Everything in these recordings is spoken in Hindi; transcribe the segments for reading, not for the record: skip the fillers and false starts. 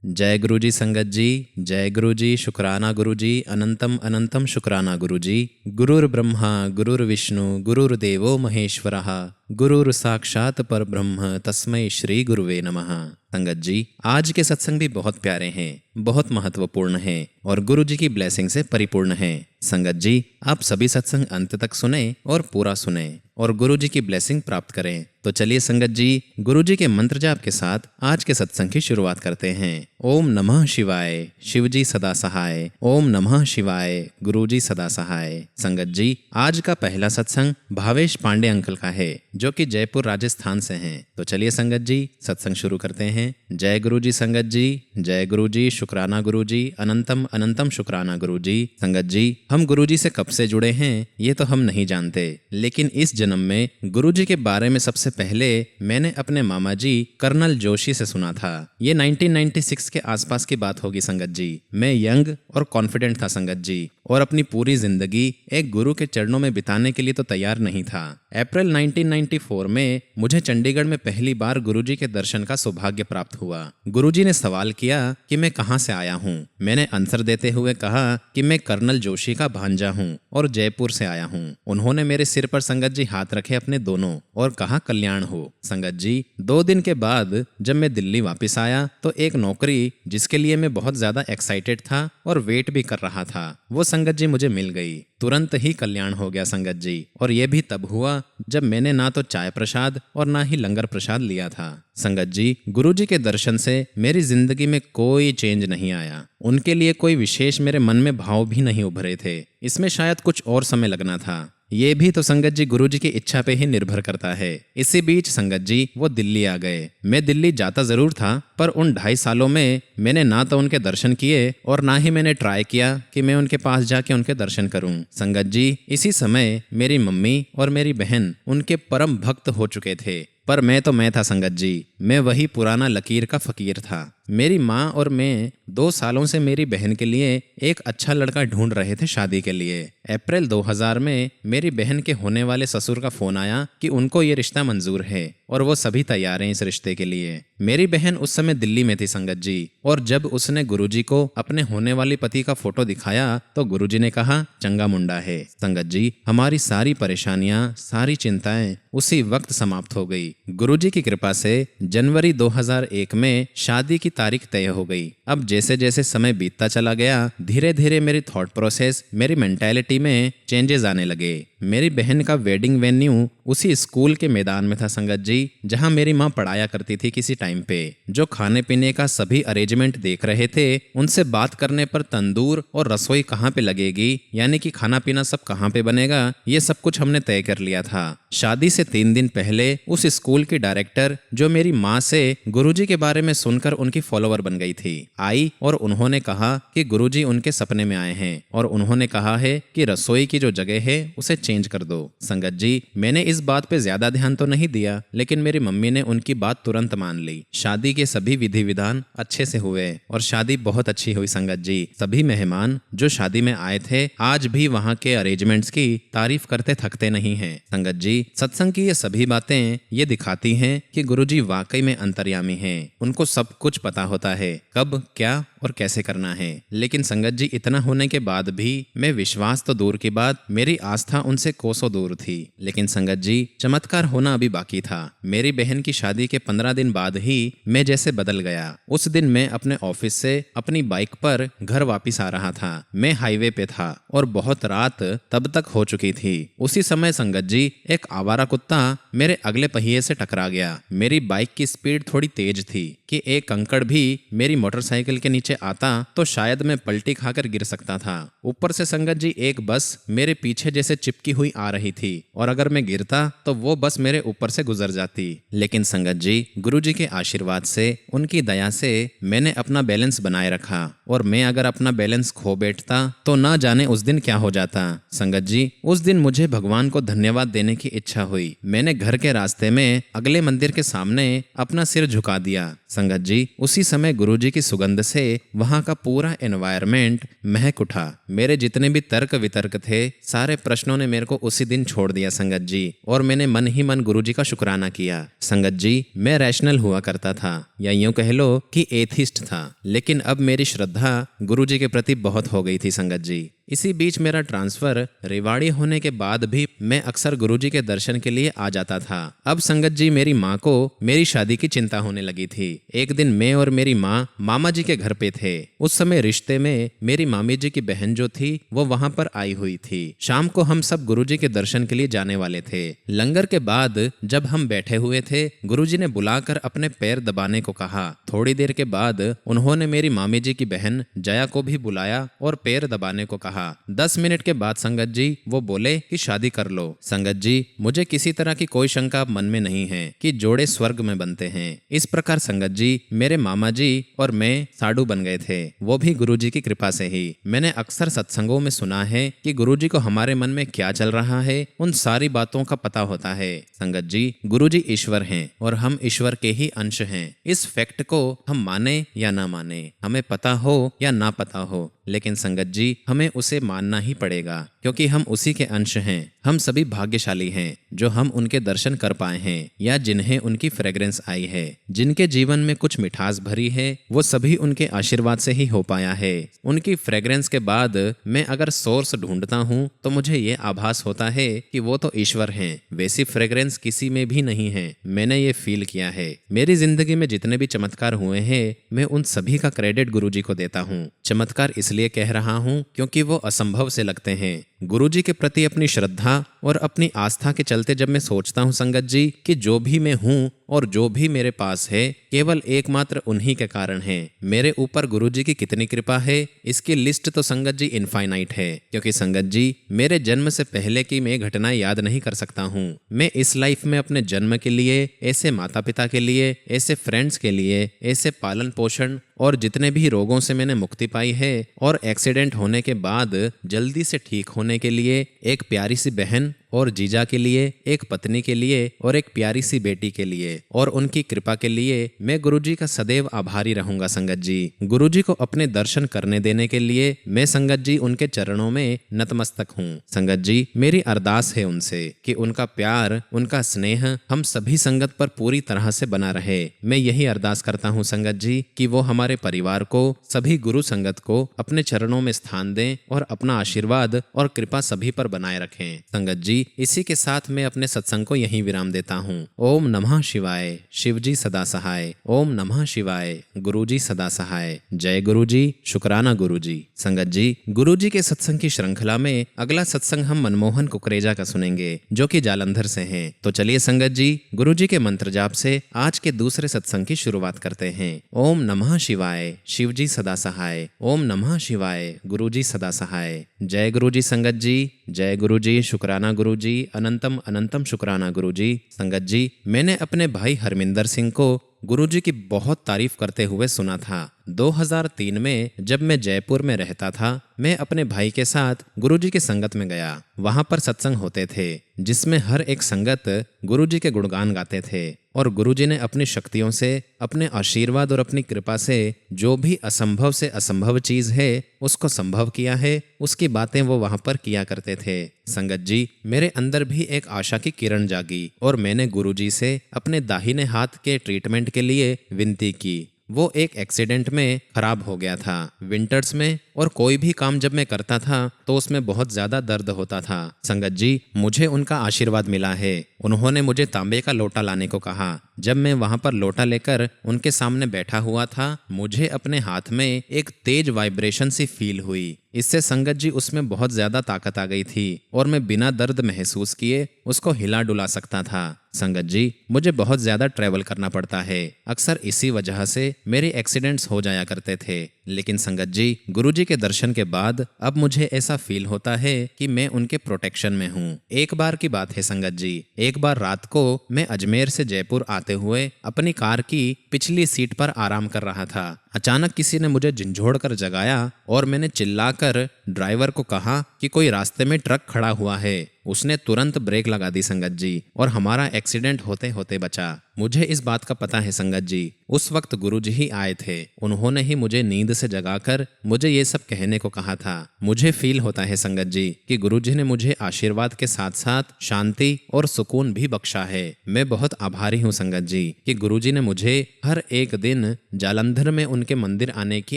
जय गुरु जी संगत जी, जय गुरु जी, शुक्राना गुरु जी, अनंतम अनंतम शुक्राना गुरु जी। गुरुर्ब्रह्मा गुरुर्विष्णु गुरुर्देवो महेश्वरः, गुरुर साक्षात परब्रह्म तस्मै श्री गुरुवे नमः। संगत जी, आज के सत्संग भी बहुत प्यारे हैं, बहुत महत्वपूर्ण हैं और गुरु जी की ब्लेसिंग से परिपूर्ण हैं। संगत जी, आप सभी सत्संग अंत तक सुने और पूरा सुने और गुरु जी की ब्लेसिंग प्राप्त करें। तो चलिए संगत जी, गुरु जी के मंत्र जाप के साथ आज के सत्संग की शुरुआत करते हैं। ओम नमः शिवाय, शिव जी सदा सहाय। ओम नमः शिवाय, गुरु जी सदा सहाय। संगत जी, आज का पहला सत्संग भावेश पांडे अंकल का है, जो कि जयपुर राजस्थान से हैं। तो चलिए संगत जी, सत्संग शुरू करते हैं। जय गुरु जी संगत जी, जय गुरु जी, शुक्राना गुरु जी, अनंतम अनंतम शुक्राना गुरु जी। संगत जी, हम गुरु जी से कब से जुड़े हैं ये तो हम नहीं जानते, लेकिन इस जन्म में गुरु जी के बारे में सबसे पहले मैंने अपने मामा जी कर्नल जोशी से सुना था। ये 1996 के आसपास की बात होगी संगत जी। मैं यंग और कॉन्फिडेंट था संगत जी, और अपनी पूरी जिंदगी एक गुरु के चरणों में बिताने के लिए तो तैयार नहीं था। अप्रैल 1994 में मुझे चंडीगढ़ में पहली बार गुरुजी के दर्शन का सौभाग्य प्राप्त हुआ। गुरुजी ने सवाल किया कि मैं कहाँ से आया हूँ। मैंने आंसर देते हुए कहा कि मैं कर्नल जोशी का भांजा हूँ और जयपुर से आया हूँ। उन्होंने मेरे सिर पर संगत जी हाथ रखे अपने दोनों और कहा कल्याण हो। संगत जी, 2 दिन के बाद जब मैं दिल्ली वापस आया तो एक नौकरी जिसके लिए मैं बहुत ज्यादा एक्साइटेड था और वेट भी कर रहा था, वो संगत जी मुझे मिल गई। तुरंत ही कल्याण हो गया संगत जी, और ये भी तब हुआ जब मैंने ना तो चाय प्रसाद और ना ही लंगर प्रसाद लिया था। संगत जी, गुरुजी के दर्शन से मेरी जिंदगी में कोई चेंज नहीं आया। उनके लिए कोई विशेष मेरे मन में भाव भी नहीं उभरे थे। इसमें शायद कुछ और समय लगना था। ये भी तो संगत जी गुरुजी की इच्छा पे ही निर्भर करता है। इसी बीच संगत जी वो दिल्ली आ गए। मैं दिल्ली जाता जरूर था, पर उन 2.5 सालों में मैंने ना तो उनके दर्शन किए और ना ही मैंने ट्राई किया कि मैं उनके पास जाके उनके दर्शन करूं। संगत जी, इसी समय मेरी मम्मी और मेरी बहन उनके परम भक्त हो चुके थे, पर मैं था संगत जी। मैं वही पुराना लकीर का फकीर था। मेरी माँ और मैं 2 सालों से मेरी बहन के लिए एक अच्छा लड़का ढूंढ रहे थे शादी के लिए। अप्रैल 2000 में मेरी बहन के होने वाले ससुर का फोन आया कि उनको ये रिश्ता मंजूर है और वो सभी तैयार हैं इस रिश्ते के लिए। मेरी बहन उस समय दिल्ली में थी संगत जी, और जब उसने गुरुजी को अपने होने वाली पति का फोटो दिखाया तो गुरुजी ने कहा चंगा मुंडा है। संगत जी, हमारी सारी परेशानियां, सारी चिंताएं उसी वक्त समाप्त हो गई। गुरुजी की कृपा से जनवरी 2001 में शादी की तारीख तय हो गई। अब जैसे जैसे समय बीतता चला गया, धीरे धीरे मेरी थॉट प्रोसेस, मेरी मेंटालिटी में चेंजेस आने लगे। मेरी बहन का वेडिंग वेन्यू उसी स्कूल के मैदान में था संगत जी, जहां मेरी माँ पढ़ाया करती थी किसी टाइम पे। जो खाने पीने का सभी अरेंजमेंट देख रहे थे, उनसे बात करने पर तंदूर और रसोई कहाँ पे लगेगी, यानी कि खाना पीना सब कहाँ पे बनेगा, ये सब कुछ हमने तय कर लिया था। शादी से 3 दिन पहले उस स्कूल की डायरेक्टर, जो मेरी माँ से गुरुजी के बारे में सुनकर उनकी फॉलोवर बन गई थी, आई और उन्होंने कहा कि गुरुजी उनके सपने में आए हैं और उन्होंने कहा है कि रसोई की जो जगह है उसे चेंज कर दो। संगत जी, मैंने इस बात पे ज्यादा ध्यान तो नहीं दिया, लेकिन मेरी मम्मी ने उनकी बात तुरंत मान ली। शादी के सभी विधि विधान अच्छे से हुए और शादी बहुत अच्छी हुई संगत जी। सभी मेहमान जो शादी में आए थे आज भी वहाँ के अरेंजमेंट्स की तारीफ करते थकते नहीं हैं। संगत जी, सत्संग की ये सभी बातें ये दिखाती हैं कि गुरुजी वाकई में अंतर्यामी हैं। उनको सब कुछ पता होता है, कब क्या और कैसे करना है। लेकिन संगत जी, इतना होने के बाद भी मैं विश्वास तो दूर की बात, मेरी आस्था उनसे कोसों दूर थी। लेकिन संगत जी, चमत्कार होना अभी बाकी था। मेरी बहन की शादी के 15 दिन बाद ही मैं जैसे बदल गया। उस दिन मैं अपने ऑफिस से अपनी बाइक पर घर वापिस आ रहा था। मैं हाईवे पे था और बहुत रात तब तक हो चुकी थी। उसी समय संगत जी, एक आवारा कुत्ता मेरे अगले पहिए से टकरा गया। मेरी बाइक की स्पीड थोड़ी तेज थी कि एक कंकड़ भी मेरी मोटरसाइकिल के नीचे आता तो शायद मैं पलटी खाकर गिर सकता था। ऊपर से संगत जी, एक बस मेरे पीछे जैसे चिपकी हुई आ रही थी और अगर मैं गिरता तो वो बस मेरे ऊपर से गुजर जाती। लेकिन संगत जी, गुरुजी के आशीर्वाद से, उनकी दया से मैंने अपना बैलेंस बनाए रखा और मैं अगर अपना बैलेंस खो बैठता तो ना जाने उस दिन क्या हो जाता। संगत जी, उस दिन मुझे भगवान को धन्यवाद देने की इच्छा हुई। मैंने घर के रास्ते में अगले मंदिर के सामने अपना सिर झुका दिया। संगत जी, उसी समय गुरुजी की सुगंध से वहां का पूरा एनवायरनमेंट महक उठा। मेरे जितने भी तर्क वितर्क थे, सारे प्रश्नों ने मेरे को उसी दिन छोड़ दिया संगत जी, और मैंने मन ही मन गुरुजी का शुक्राना किया। संगत जी, मैं रैशनल हुआ करता था, या यूं कह लो कि एथिस्ट था, लेकिन अब मेरी श्रद्धा गुरुजी के प्रति बहुत हो गई थी संगत जी। इसी बीच मेरा ट्रांसफर रेवाड़ी होने के बाद भी मैं अक्सर गुरुजी के दर्शन के लिए आ जाता था। अब संगत जी, मेरी माँ को मेरी शादी की चिंता होने लगी थी। एक दिन मैं और मेरी माँ मामा जी के घर पे थे। उस समय रिश्ते में मेरी मामी जी की बहन जो थी वो वहाँ पर आई हुई थी। शाम को हम सब गुरुजी के दर्शन के लिए जाने वाले थे। लंगर के बाद जब हम बैठे हुए थे, गुरुजी ने बुलाकर अपने पैर दबाने को कहा। थोड़ी देर के बाद उन्होंने मेरी मामी जी की बहन जया को भी बुलाया और पैर दबाने को कहा। 10 मिनट के बाद संगत जी वो बोले कि शादी कर लो। संगत जी, मुझे किसी तरह की कोई शंका मन में नहीं है कि जोड़े स्वर्ग में बनते हैं। इस प्रकार संगत जी, मेरे मामा जी और मैं साडू बन गए थे, वो भी गुरुजी की कृपा से ही। मैंने अक्सर सत्संगों में सुना है कि गुरुजी को हमारे मन में क्या चल रहा है उन सारी बातों का पता होता है। संगत जी, गुरुजी ईश्वर हैं और हम ईश्वर के ही अंश हैं। इस फैक्ट को हम माने या ना माने, हमें पता हो या ना पता हो, लेकिन संगत जी हमें उसे मानना ही पड़ेगा, क्योंकि हम उसी के अंश हैं। हम सभी भाग्यशाली हैं जो हम उनके दर्शन कर पाए हैं या जिन्हें उनकी फ्रेग्रेंस आई है। जिनके जीवन में कुछ मिठास भरी है वो सभी उनके आशीर्वाद से ही हो पाया है। उनकी फ्रेग्रेंस के बाद मैं अगर सोर्स ढूंढता हूँ तो मुझे ये आभास होता है कि वो तो ईश्वर हैं। वैसी फ्रेग्रेंस किसी में भी नहीं है। मैंने ये फील किया है। मेरी जिंदगी में जितने भी चमत्कार हुए हैं, मैं उन सभी का क्रेडिट गुरुजी को देता हूँ। चमत्कार इसलिए कह रहा हूँ क्योंकि वो असंभव से लगते हैं। गुरुजी के प्रति अपनी श्रद्धा और अपनी आस्था के चलते जब मैं सोचता हूँ संगत जी कि जो भी मैं हूँ और जो भी मेरे पास है केवल एकमात्र उन्हीं के कारण है। मेरे ऊपर गुरुजी की कितनी कृपा है इसकी लिस्ट तो संगत जी इनफाइनाइट है, क्योंकि संगत जी मेरे जन्म से पहले की मैं घटनाएं याद नहीं कर सकता हूँ। मैं इस लाइफ में अपने जन्म के लिए, ऐसे माता पिता के लिए, ऐसे फ्रेंड्स के लिए, ऐसे पालन पोषण और जितने भी रोगों से मैंने मुक्ति पाई है, और एक्सीडेंट होने के बाद जल्दी से ठीक होने के लिए एक प्यारी सी बहन और जीजा के लिए, एक पत्नी के लिए और एक प्यारी सी बेटी के लिए और उनकी कृपा के लिए मैं गुरुजी का सदैव आभारी रहूंगा संगत जी। गुरुजी को अपने दर्शन करने देने के लिए मैं संगत जी उनके चरणों में नतमस्तक हूँ। संगत जी, मेरी अरदास है उनसे कि उनका प्यार, उनका स्नेह हम सभी संगत पर पूरी तरह से बना रहे। मैं यही अरदास करता हूँ संगत जी कि वो हमारे परिवार को, सभी गुरु संगत को अपने चरणों में स्थान दें और अपना आशीर्वाद और कृपा सभी पर बनाए रखें। संगत जी, इसी के साथ मैं अपने सत्संग को यहीं विराम देता हूँ। ओम नमः शिवाय। शिवजी सदा सहाय। ओम नमः शिवाय। गुरुजी सदा सहाय। जय गुरुजी। शुक्राना गुरुजी। संगत जी, गुरुजी के सत्संग की श्रृंखला में अगला सत्संग हम मनमोहन कुकरेजा का सुनेंगे, जो कि जालंधर से हैं। तो चलिए संगत जी, गुरुजी के मंत्र जाप से आज के दूसरे सत्संग की शुरुआत करते हैं। ओम नमः शिवाय। शिवजी सदा सहाय। ओम नमः शिवाय। गुरुजी सदा सहाय। जय गुरुजी संगत जी। जय गुरुजी। शुक्राना गुरुजी। अनंतम अनंतम शुक्राना गुरुजी। संगत जी, मैंने अपने भाई हरमिंदर सिंह को गुरुजी की बहुत तारीफ करते हुए सुना था। 2003 में जब मैं जयपुर में रहता था, मैं अपने भाई के साथ गुरुजी की संगत में गया। वहां पर सत्संग होते थे जिसमें हर एक संगत गुरुजी के गुणगान गाते थे और गुरुजी ने अपनी शक्तियों से, अपने आशीर्वाद और अपनी कृपा से जो भी असंभव से असंभव चीज है उसको संभव किया है। उसकी बातें वो वहां पर किया करते थे। संगत जी, मेरे अंदर भी एक आशा की किरण जागी और मैंने गुरुजी से अपने दाहिने हाथ के ट्रीटमेंट के लिए विनती की। वो एक एक्सीडेंट में खराब हो गया था विंटर्स में, और कोई भी काम जब मैं करता था तो उसमें बहुत ज्यादा दर्द होता था। संगत जी, मुझे उनका आशीर्वाद मिला है। उन्होंने मुझे तांबे का लोटा लाने को कहा। जब मैं वहां पर लोटा लेकर उनके सामने बैठा हुआ था, मुझे अपने हाथ में एक तेज वाइब्रेशन सी फील हुई। इससे संगत जी उसमें बहुत ज्यादा ताकत आ गई थी और मैं बिना दर्द महसूस किए उसको हिला डुला सकता था। संगत जी, मुझे बहुत ज्यादा ट्रैवल करना पड़ता है, अक्सर इसी वजह से मेरे एक्सीडेंट्स हो जाया करते थे। लेकिन संगत जी, गुरुजी के दर्शन के बाद अब मुझे ऐसा फील होता है कि मैं उनके प्रोटेक्शन में हूँ। एक बार की बात है संगत जी, एक बार रात को मैं अजमेर से जयपुर आते हुए अपनी कार की पिछली सीट पर आराम कर रहा था। अचानक किसी ने मुझे झंझोड़ कर जगाया और मैंने चिल्लाकर ड्राइवर को कहा कि कोई रास्ते में ट्रक खड़ा हुआ है। उसने तुरंत ब्रेक लगा दी संगत जी, और हमारा एक्सीडेंट होते होते बचा। मुझे इस बात का पता है संगत जी, उस वक्त गुरुजी ही आए थे। उन्होंने ही मुझे नींद से जगाकर मुझे ये सब कहने को कहा था। मुझे फील होता है संगत जी कि गुरुजी ने मुझे आशीर्वाद के साथ साथ शांति और सुकून भी बख्शा है। मैं बहुत आभारी हूँ संगत जी कि गुरुजी ने मुझे हर एक दिन जालंधर में उनके मंदिर आने की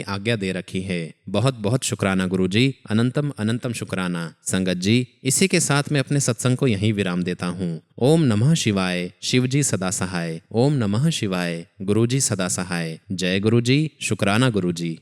आज्ञा दे रखी है। बहुत बहुत शुक्राना गुरुजी, अनंतम अनंतम शुक्राना। संगत जी, इसी के साथ मैं अपने सत्संग को यहीं विराम देता हूँ। ओम नमः शिवाय। शिवजी सदा सहाय। ओम नमः शिवाय। गुरुजी सदा सहाय। जय गुरुजी। शुक्राना गुरुजी।